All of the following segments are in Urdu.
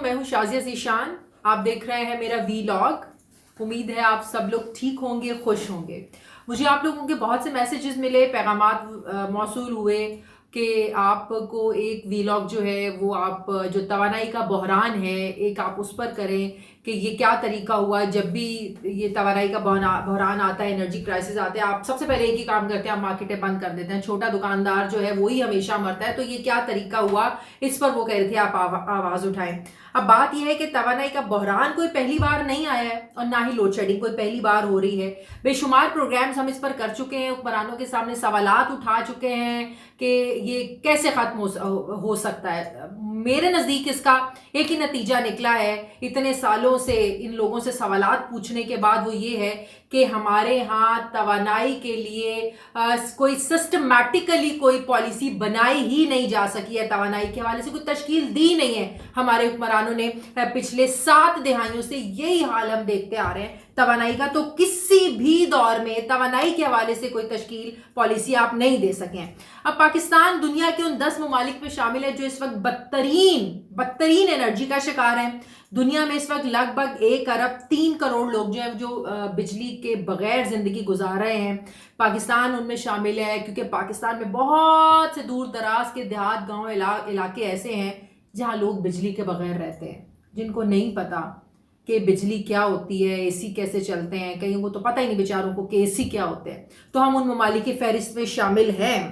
میں ہوں شازیہ ذیشان. آپ دیکھ رہے ہیں میرا ویلاگ. امید ہے آپ سب لوگ ٹھیک ہوں گے, خوش ہوں گے. مجھے آپ لوگوں کے بہت سے میسیجز ملے, پیغامات موصول ہوئے کہ آپ کو ایک ویلاگ جو ہے وہ آپ جو توانائی کا بحران ہے ایک آپ اس پر کریں کہ یہ کیا طریقہ ہوا. جب بھی یہ توانائی کا بحران آتا ہے, انرجی کرائسس آتے ہیں, آپ سب سے پہلے ایک ہی کام کرتے ہیں, آپ مارکیٹیں بند کر دیتے ہیں. چھوٹا دکاندار جو ہے وہی ہمیشہ مرتا ہے. تو یہ کیا طریقہ ہوا, اس پر وہ کہہ رہے تھے آپ آواز اٹھائیں. اب بات یہ ہے کہ توانائی کا بحران کوئی پہلی بار نہیں آیا ہے, اور نہ ہی لوڈ شیڈنگ کوئی پہلی بار ہو رہی ہے. بے شمار پروگرامز ہم اس پر کر چکے ہیں, حکمرانوں کے سامنے سوالات اٹھا چکے ہیں کہ یہ کیسے ختم ہو سکتا ہے. میرے نزدیک اس کا ایک ہی نتیجہ نکلا ہے اتنے سالوں سے ان لوگوں سے سوالات پوچھنے کے بعد, وہ یہ ہے کہ ہمارے ہاں توانائی کے لیے کوئی سسٹمیٹیکلی کوئی پالیسی بنائی ہی نہیں جا سکی ہے. توانائی کے حوالے سے کوئی تشکیل دی نہیں ہے ہمارے حکمرانوں نے. پچھلے 7 دہائیوں سے یہی حال ہم دیکھتے آ رہے ہیں توانائی کا. تو کسی بھی دور میں توانائی کے حوالے سے کوئی تشکیل پالیسی آپ نہیں دے سکے ہیں. اب پاکستان دنیا کے ان 10 ممالک میں شامل ہے جو اس وقت بدترین انرجی کا شکار ہیں. دنیا میں اس وقت لگ بھگ 1 ارب 3 کروڑ لوگ جو ہیں جو بجلی کے بغیر زندگی گزار رہے ہیں. پاکستان ان میں شامل ہے, کیونکہ پاکستان میں بہت سے دور دراز کے دیہات, گاؤں, علاقے ایسے ہیں جہاں لوگ بجلی کے بغیر رہتے ہیں, جن کو نہیں پتا کہ بجلی کیا ہوتی ہے, اے سی کیسے چلتے ہیں. کہیں کو تو پتہ ہی نہیں بیچاروں کو کہ اے سی کیا ہوتے ہیں. تو ہم ان ممالک کی فہرست میں شامل ہیں.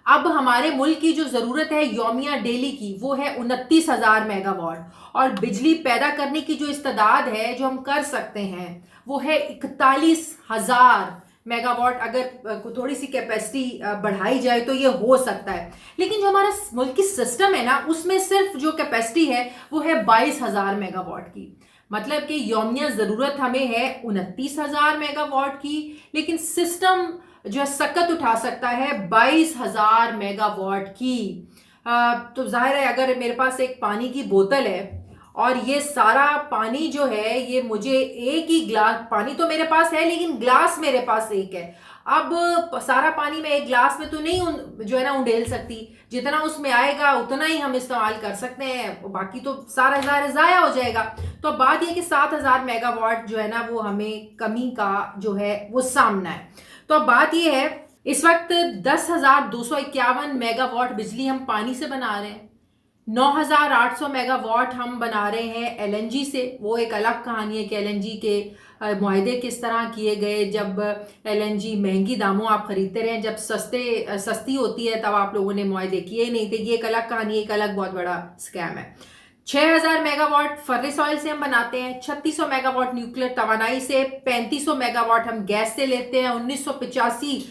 اب ہمارے ملک کی جو ضرورت ہے یومیہ ڈیلی کی, وہ ہے 29,000 میگا واٹ, اور بجلی پیدا کرنے کی جو استعداد ہے جو ہم کر سکتے ہیں وہ ہے 41,000 میگا واٹ. اگر تھوڑی سی کیپیسٹی بڑھائی جائے تو یہ ہو سکتا ہے. لیکن جو ہمارا ملکی سسٹم ہے نا, اس میں صرف جو کیپیسٹی ہے وہ ہے 22,000 میگا واٹ کی. مطلب کہ یومیہ ضرورت ہمیں ہے 29,000 میگا واٹ کی, لیکن سسٹم جو ہے سکت اٹھا سکتا ہے 22,000 میگا واٹ کی. تو ظاہر ہے اگر میرے پاس ایک پانی کی بوتل ہے اور یہ سارا پانی جو ہے یہ مجھے ایک ہی گلاس, پانی تو میرے پاس ہے لیکن گلاس میرے پاس ایک ہے. اب سارا پانی میں ایک گلاس میں تو نہیں جو ہے نا انڈیل سکتی, جتنا اس میں آئے گا اتنا ہی ہم استعمال کر سکتے ہیں, باقی تو سارا ضائع ہو جائے گا. تو بات یہ کہ 7,000 میگا واٹ جو ہے نا وہ ہمیں کمی کا جو ہے وہ سامنا ہے. تو اب بات یہ ہے اس وقت 10,251 میگا واٹ بجلی ہم پانی سے بنا رہے ہیں, 9,800 میگا واٹ ہم بنا رہے ہیں ایل این جی سے. وہ ایک الگ کہانی ہے کہ ایل این جی کے معاہدے کس طرح کیے گئے. جب ایل این جی مہنگی داموں آپ خریدتے رہے, جب سستی ہوتی ہے تب آپ لوگوں نے معاہدے کیے نہیں تھے. یہ ایک الگ کہانی, ایک الگ بہت بڑا اسکیم ہے. 6,000 میگا واٹ فرنس آئل سے ہم بناتے ہیں, 3,600 میگا واٹ نیوکلیر توانائی سے, 3,500 میگا واٹ ہم گیس سے لیتے ہیں, 1,985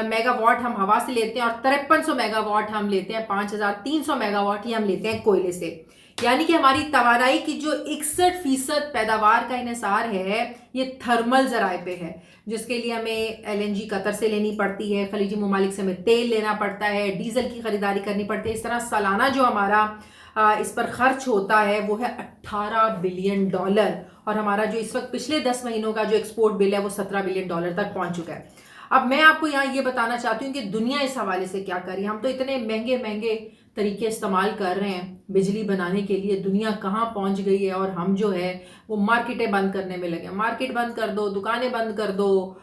میگا واٹ ہم ہوا سے لیتے ہیں, اور 5300 میگا واٹ ہم لیتے ہیں, 5,300 میگا واٹ ہی ہم لیتے ہیں کوئلے سے. یعنی کہ ہماری توانائی کی جو 61% پیداوار کا انحصار ہے یہ تھرمل ذرائع پہ ہے, جس کے لیے ہمیں ایل این جی قطر سے لینی پڑتی ہے, خلیجی ممالک سے ہمیں تیل لینا پڑتا ہے, ڈیزل کی خریداری کرنی پڑتی ہے. اس طرح سالانہ جو ہمارا اس پر خرچ ہوتا ہے وہ ہے $18 بلین, اور ہمارا جو اس وقت پچھلے 10 مہینوں کا جو ایکسپورٹ بل ہے وہ $17 بلین تک پہنچ چکا ہے. اب میں آپ کو یہاں یہ بتانا چاہتی ہوں کہ دنیا اس حوالے سے کیا کر رہی ہے. ہم تو اتنے مہنگے طریقے استعمال کر رہے ہیں بجلی بنانے کے لیے, دنیا کہاں پہنچ گئی ہے, اور ہم جو ہے وہ مارکیٹیں بند کرنے میں لگے. مارکیٹ بند کر دو, دکانیں بند کر دو,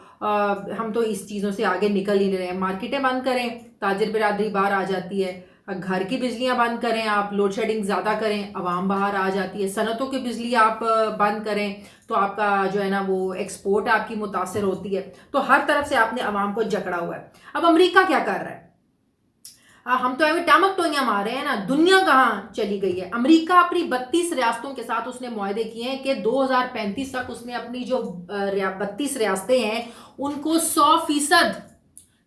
ہم تو اس چیزوں سے آگے نکل ہی نہیں رہے ہیں. مارکیٹیں بند کریں, تاجر برادری باہر آ جاتی ہے. گھر کی بجلیاں بند کریں, آپ لوڈ شیڈنگ زیادہ کریں, عوام باہر آ جاتی ہے. صنعتوں کی بجلی آپ بند کریں تو آپ کا جو ہے نا وہ ایکسپورٹ آپ کی متاثر ہوتی ہے. تو ہر طرف سے آپ نے عوام کو جکڑا ہوا ہے. اب امریکہ کیا کر رہا ہے, ہم تو ایویں ٹامک ٹوئیاں مار رہے ہیں نا, دنیا کہاں چلی گئی ہے. امریکہ اپنی 32 ریاستوں کے ساتھ اس نے معاہدے کیے ہیں کہ 2035 تک اس نے اپنی جو 32 ریاستیں ہیں ان کو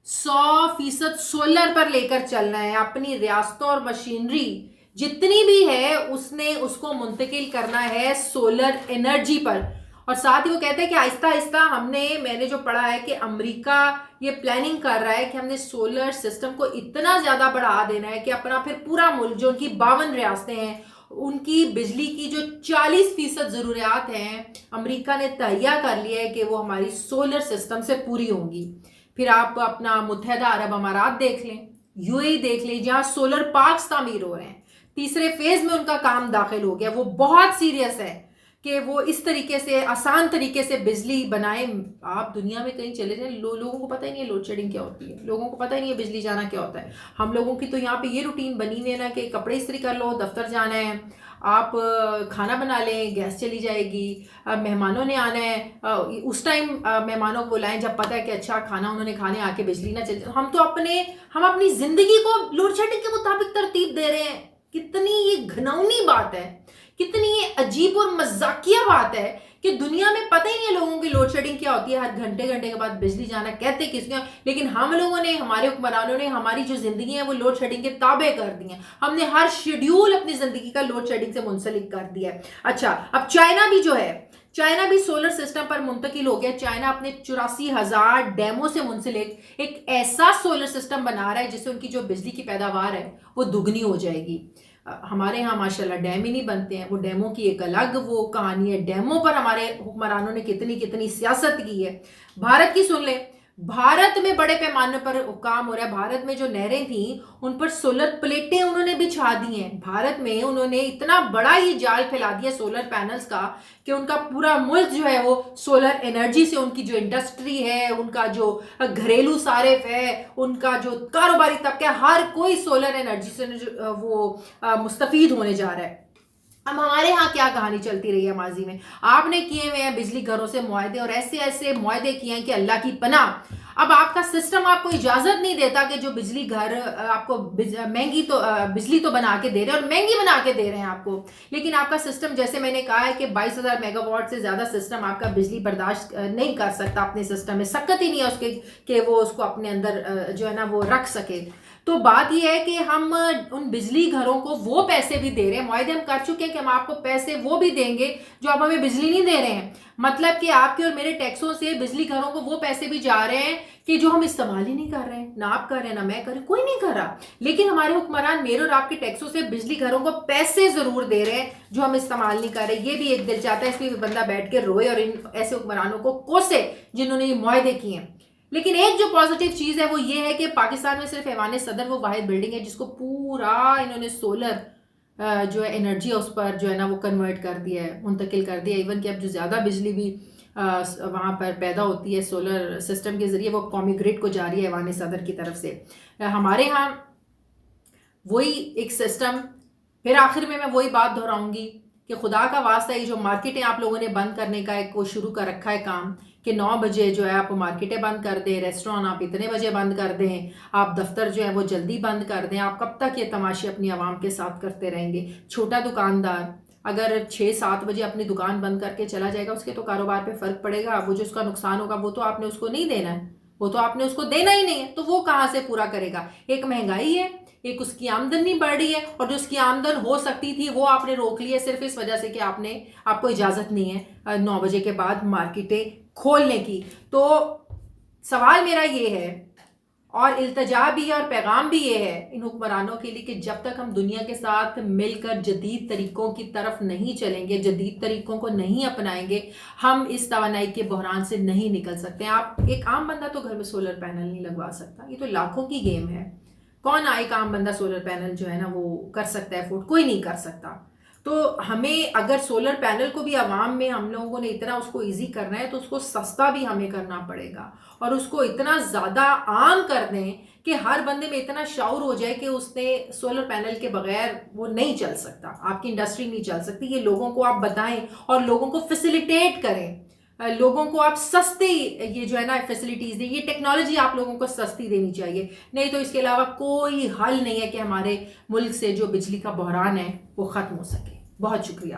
100% سولر پر لے کر چلنا ہے. اپنی ریاستوں اور مشینری جتنی بھی ہے اس کو منتقل کرنا ہے سولر انرجی پر. اور ساتھ ہی وہ کہتے ہیں کہ آہستہ آہستہ میں نے جو پڑھا ہے کہ امریکہ یہ پلاننگ کر رہا ہے کہ ہم نے سولر سسٹم کو اتنا زیادہ بڑھا دینا ہے کہ اپنا پھر پورا ملک جو ان کی 52 ریاستیں ہیں ان کی بجلی کی جو 40% ضروریات ہیں امریکہ نے تہیہ کر لیا ہے کہ وہ ہماری سولر سسٹم سے پوری ہوں گی. پھر آپ اپنا متحدہ عرب امارات دیکھ لیں, یو اے ای دیکھ لیں, جہاں سولر پارکس تعمیر ہو رہے ہیں. تیسرے فیز میں ان کا کام داخل ہو گیا. وہ بہت سیریس ہے کہ وہ اس طریقے سے آسان طریقے سے بجلی بنائیں. آپ دنیا میں کہیں چلے جائیں, لوگوں کو پتہ ہی نہیں ہے لوڈ شیڈنگ کیا ہوتی ہے, لوگوں کو پتہ ہی نہیں ہے بجلی جانا کیا ہوتا ہے. ہم لوگوں کی تو یہاں پہ یہ روٹین بنی ہوئی ہے نا کہ کپڑے استری کر لو, دفتر جانا ہے, آپ کھانا بنا لیں, گیس چلی جائے گی, مہمانوں نے آنا ہے, اس ٹائم مہمانوں کو بلائیں جب پتہ ہے کہ اچھا کھانا انہوں نے کھانے, آ کے بجلی نہ چل جائے. ہم اپنی زندگی کو لوڈ شیڈنگ کے مطابق ترتیب دے رہے ہیں. کتنی یہ گھناؤنی بات ہے, کتنی یہ عجیب اور مزاقیہ بات ہے کہ دنیا میں پتہ ہی نہیں ہے لوگوں کی لوڈ شیڈنگ کیا ہوتی ہے. ہر گھنٹے کے بعد بجلی جانا کہتے کس کو, لیکن ہم لوگوں نے, ہمارے حکمرانوں نے ہماری جو زندگی ہے وہ لوڈ شیڈنگ کے تابع کر دی ہیں. ہم نے ہر شیڈیول اپنی زندگی کا لوڈ شیڈنگ سے منسلک کر دیا ہے. اچھا, اب چائنا بھی سولر سسٹم پر منتقل ہو گیا. چائنا اپنے 84,000 ڈیموں سے منسلک ایک ایسا سولر سسٹم بنا رہا ہے جس سے ان کی جو بجلی کی پیداوار ہے وہ دگنی ہو جائے گی. ہمارے ہاں ماشاءاللہ ڈیم ہی نہیں بنتے ہیں, وہ ڈیموں کی ایک الگ وہ کہانی ہے. ڈیموں پر ہمارے حکمرانوں نے کتنی سیاست کی ہے. بھارت کی سن لیں, بھارت میں بڑے پیمانے پر کام ہو رہا ہے. بھارت میں جو نہریں تھیں ان پر سولر پلیٹیں انہوں نے بچھا دی ہیں. بھارت میں انہوں نے اتنا بڑا یہ جال پھیلا دیا سولر پینلز کا کہ ان کا پورا ملک جو ہے وہ سولر انرجی سے, ان کی جو انڈسٹری ہے, ان کا جو گھریلو صارف ہے, ان کا جو کاروباری طبقہ ہے, ہر کوئی سولر انرجی سے وہ مستفید ہونے جا رہا ہے. اب ہمارے ہاں کیا کہانی چلتی رہی ہے ماضی میں, آپ نے کیے ہوئے ہیں بجلی گھروں سے معاہدے, اور ایسے معاہدے کیے ہیں کہ اللہ کی پناہ. اب آپ کا سسٹم آپ کو اجازت نہیں دیتا کہ جو بجلی گھر آپ کو مہنگی تو بجلی تو بنا کے دے رہے ہیں, اور مہنگی بنا کے دے رہے ہیں آپ کو, لیکن آپ کا سسٹم, جیسے میں نے کہا ہے کہ 22,000 میگا واٹ سے زیادہ سسٹم آپ کا بجلی برداشت نہیں کر سکتا. اپنے سسٹم میں سکت ہی نہیں ہے اس کے کہ وہ اس کو اپنے اندر جو ہے نا وہ رکھ سکے. تو بات یہ ہے کہ ہم ان بجلی گھروں کو وہ پیسے بھی دے رہے ہیں, معاہدے ہم کر چکے ہیں کہ ہم آپ کو پیسے وہ بھی دیں گے جو آپ ہمیں بجلی نہیں دے رہے ہیں. مطلب کہ آپ کے اور میرے ٹیکسوں سے بجلی گھروں کو وہ پیسے بھی جا رہے ہیں کہ جو ہم استعمال ہی نہیں کر رہے ہیں. نہ آپ کر رہے ہیں, نہ میں کر رہی ہوں, کوئی نہیں کر رہا, لیکن ہمارے حکمران میرے اور آپ کے ٹیکسوں سے بجلی گھروں کو پیسے ضرور دے رہے ہیں جو ہم استعمال نہیں کر رہے. یہ بھی ایک دل چاہتا ہے اس لیے بھی بندہ بیٹھ کے روئے اور ان ایسے حکمرانوں کو کوسے جنہوں نے یہ معاہدے کیے ہیں. لیکن ایک جو پازیٹیو چیز ہے وہ یہ ہے کہ پاکستان میں صرف ایوان صدر وہ واحد بلڈنگ ہے جس کو پورا انہوں نے سولر جو ہے انرجی اس پر جو ہے نا وہ کنورٹ کر دیا ہے, منتقل کر دیا. ایون کہ اب جو زیادہ بجلی بھی وہاں پر پیدا ہوتی ہے سولر سسٹم کے ذریعے وہ قومی گرڈ کو جاری ہے ایوان صدر کی طرف سے. ہمارے ہاں وہی ایک سسٹم. پھر آخر میں وہی بات دہراؤں گی کہ خدا کا واسطہ یہ جو مارکیٹیں آپ لوگوں نے بند کرنے کا ایک وہ شروع کر رکھا ہے کام کہ 9 بجے جو ہے آپ مارکیٹیں بند کر دیں, ریسٹوران آپ اتنے بجے بند کر دیں, آپ دفتر جو ہے وہ جلدی بند کر دیں. آپ کب تک یہ تماشے اپنی عوام کے ساتھ کرتے رہیں گے؟ چھوٹا دکاندار اگر 6-7 بجے اپنی دکان بند کر کے چلا جائے گا اس کے تو کاروبار پہ فرق پڑے گا. وہ جو اس کا نقصان ہوگا وہ تو آپ نے اس کو نہیں دینا ہے, وہ تو آپ نے اس کو دینا ہی نہیں ہے, تو وہ کہاں سے پورا کرے گا؟ ایک مہنگائی ہے, ایک اس کی آمدن نہیں بڑھ رہی ہے, اور جو اس کی آمدن ہو سکتی تھی وہ آپ نے روک لی ہے صرف اس وجہ سے کہ آپ کو اجازت نہیں ہے 9 بجے کے بعد مارکیٹیں کھولنے کی. تو سوال میرا یہ ہے اور التجا بھی ہے اور پیغام بھی یہ ہے ان حکمرانوں کے لیے کہ جب تک ہم دنیا کے ساتھ مل کر جدید طریقوں کی طرف نہیں چلیں گے, جدید طریقوں کو نہیں اپنائیں گے, ہم اس توانائی کے بحران سے نہیں نکل سکتے. آپ ایک عام بندہ تو گھر میں سولر پینل نہیں لگوا سکتا, یہ تو لاکھوں کی گیم ہے. کون ایک عام بندہ سولر پینل جو ہے نا وہ کر سکتا ہے افورڈ؟ کوئی نہیں کر سکتا. تو ہمیں اگر سولر پینل کو بھی عوام میں ہم لوگوں نے اتنا اس کو ایزی کرنا ہے تو اس کو سستا بھی ہمیں کرنا پڑے گا, اور اس کو اتنا زیادہ عام کر دیں کہ ہر بندے میں اتنا شعور ہو جائے کہ اس نے سولر پینل کے بغیر وہ نہیں چل سکتا, آپ کی انڈسٹری نہیں چل سکتی. یہ لوگوں کو آپ بتائیں اور لوگوں کو فیسیلیٹیٹ کریں, لوگوں کو آپ سستی یہ جو ہے نا فیسلٹیز دیں, یہ ٹیکنالوجی آپ لوگوں کو سستی دینی چاہیے. نہیں تو اس کے علاوہ کوئی حل نہیں ہے کہ ہمارے ملک سے جو بجلی کا بحران ہے وہ ختم ہو سکے. بہت شکریہ.